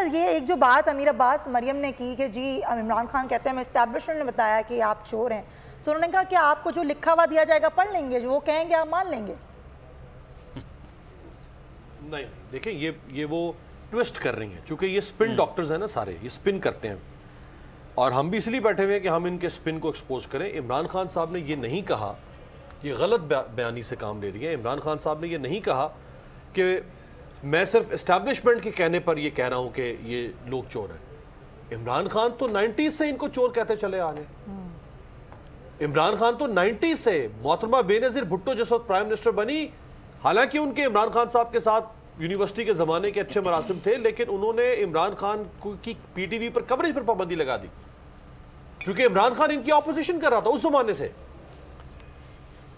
ये एक जो बात अमीर अब्बास मरियम ने की कि जी इमरान खान कहते हैं हमें एस्टैब्लिशमेंट ने बताया कि आप चोर हैं, तो उन्होंने कहा कि आपको जो लिखा हुआ दिया जाएगा पढ़ लेंगे, जो वो कहेंगे आप मान लेंगे? नहीं, देखें ये वो ट्विस्ट कर रही हैं, चूंकि ये स्पिन डॉक्टर्स हैं ना, सारे ये स्पिन करते हैं और हम भी इसलिए बैठे हुए हैं कि हम इनके स्पिन को एक्सपोज करें। इमरान खान साहब ने ये नहीं कहा, ये गलत बयानी से काम ले रही है। इमरान खान साहब ने ये नहीं कहा कि मैं सिर्फ एस्टैब्लिशमेंट के कहने पर ये कह रहा हूं कि ये लोग चोर हैं। इमरान खान तो 90s से इनको चोर कहते चले आ रहे। इमरान खान तो 90s से, मोहतरमा बेनज़ीर भुट्टो जिस वक्त प्राइम मिनिस्टर बनी, हालांकि उनके इमरान खान साहब के साथ यूनिवर्सिटी के ज़माने के अच्छे मरासिम थे, लेकिन उन्होंने इमरान खान की पीटीवी पर कवरेज पर पाबंदी लगा दी, क्योंकि इमरान खान इनकी ऑपोजिशन कर रहा था उस जमाने से।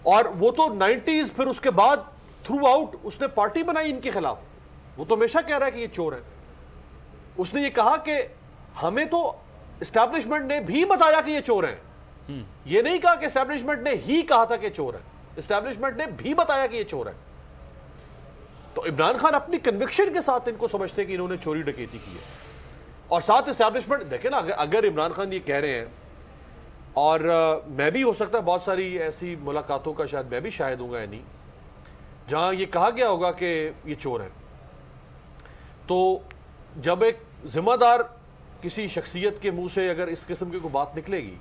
और वो तो 90s, फिर उसके बाद थ्रू आउट उसने पार्टी बनाई इनके खिलाफ। वो तो हमेशा कह रहा है कि ये चोर है। उसने ये कहा कि हमें तो एस्टैब्लिशमेंट ने भी बताया कि ये चोर हैं। ये नहीं कहा कि एस्टैब्लिशमेंट ने ही कहा था कि चोर है, एस्टैब्लिशमेंट ने भी बताया कि ये चोर है। तो इमरान खान अपनी कन्विक्शन के साथ इनको समझते हैं कि इन्होंने चोरी डकैती की है, और साथ एस्टैब्लिशमेंट देखें ना, अगर इमरान खान ये कह रहे हैं, और मैं भी हो सकता है बहुत सारी ऐसी मुलाकातों का शायद मैं भी शायद हूँगा या नहीं, जहाँ ये कहा गया होगा कि ये चोर है, तो जब एक जिम्मेदार किसी शख्सियत के मुंह से अगर इस किस्म की कोई बात निकलेगी,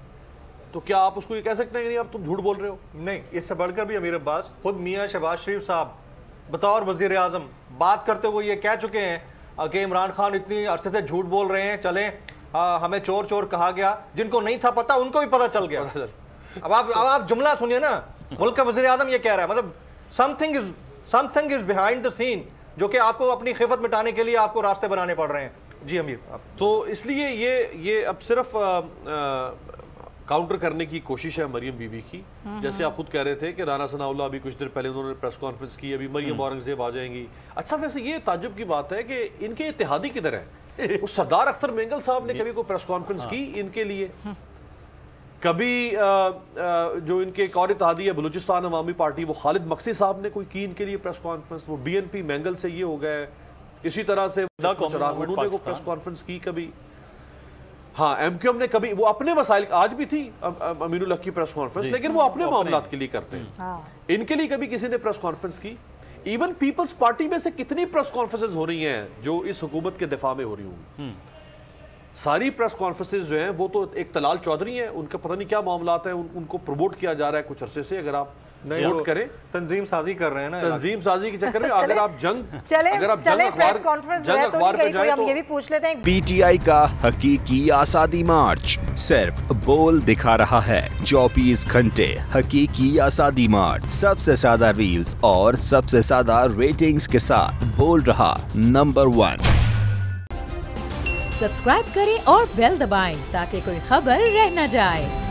तो क्या आप उसको ये कह सकते हैं कि नहीं आप तुम झूठ बोल रहे हो? नहीं, इससे बढ़कर भी अमीर अब्बास खुद मियां शहबाज शरीफ साहब बतौर वजीर आजम बात करते हुए ये कह चुके हैं कि इमरान खान इतनी अरसे से झूठ बोल रहे हैं, चलें हमें चोर चोर कहा गया, जिनको नहीं था पता उनको भी पता चल गया। अब आप जुमला सुनिए ना, मुल्क का वजीर आजम ये कह रहा है, मतलब something is behind the scene, जो कि आपको अपनी खिफत मिटाने के लिए आपको रास्ते बनाने पड़ रहे हैं। जी अमीर, तो इसलिए ये अब सिर्फ काउंटर करने की कोशिश है मरियम बीबी की। जैसे आप खुद कह रहे थे कि राना सनाउल्लाह अभी कुछ देर पहले उन्होंने प्रेस कॉन्फ्रेंस की, अभी मरियम औरंगजेब आ जाएंगी। अच्छा, वैसे ये ताज्जुब की बात है कि इनके इत्तेहादी किधर है? उस सरदार अख्तर मेंगल साहब ने कभी कोई प्रेस कॉन्फ्रेंस की इनके लिए? कभी जो इनके एक और इत्तेहादी है बलूचिस्तान अवामी पार्टी, वो खालिद मक्सी साहब ने कोई की इनके लिए प्रेस कॉन्फ्रेंस? वो BNP मेंगल से ये हो गए, इसी तरह से उन्होंने को प्रेस कॉन्फ्रेंस की कभी? हाँ, MQM ने कभी, वो अपने मसाइल, आज भी थी अमीनुल हक की प्रेस कॉन्फ्रेंस, लेकिन वो अपने मामलात के लिए करते हैं। इनके लिए कभी किसी ने प्रेस कॉन्फ्रेंस की? इवन पीपल्स पार्टी में से कितनी प्रेस कॉन्फ्रेंसेस हो रही हैं जो इस हुकूमत के दिफा में हो रही होंगी? सारी प्रेस कॉन्फ्रेंसेस जो हैं वो तो एक तलाल चौधरी हैं, उनका पता नहीं क्या मामलात हैं, उनको प्रमोट किया जा रहा है कुछ अरसे से। अगर आप नोट करें, तंजीम साजी कर रहे हैं ना, तंजीम साजी के चक्कर में अगर आप जंग अखबार पे जाएं, तो ये भी पूछ लेते हैं। PTI का हकीकी आज़ादी मार्च सिर्फ बोल दिखा रहा है। 24 घंटे हकीकी आज़ादी मार्च, सबसे ज्यादा रील्स और सबसे ज्यादा रेटिंग्स के साथ बोल रहा नंबर 1। सब्सक्राइब करें और बेल दबाएं ताकि कोई खबर रह न जाए।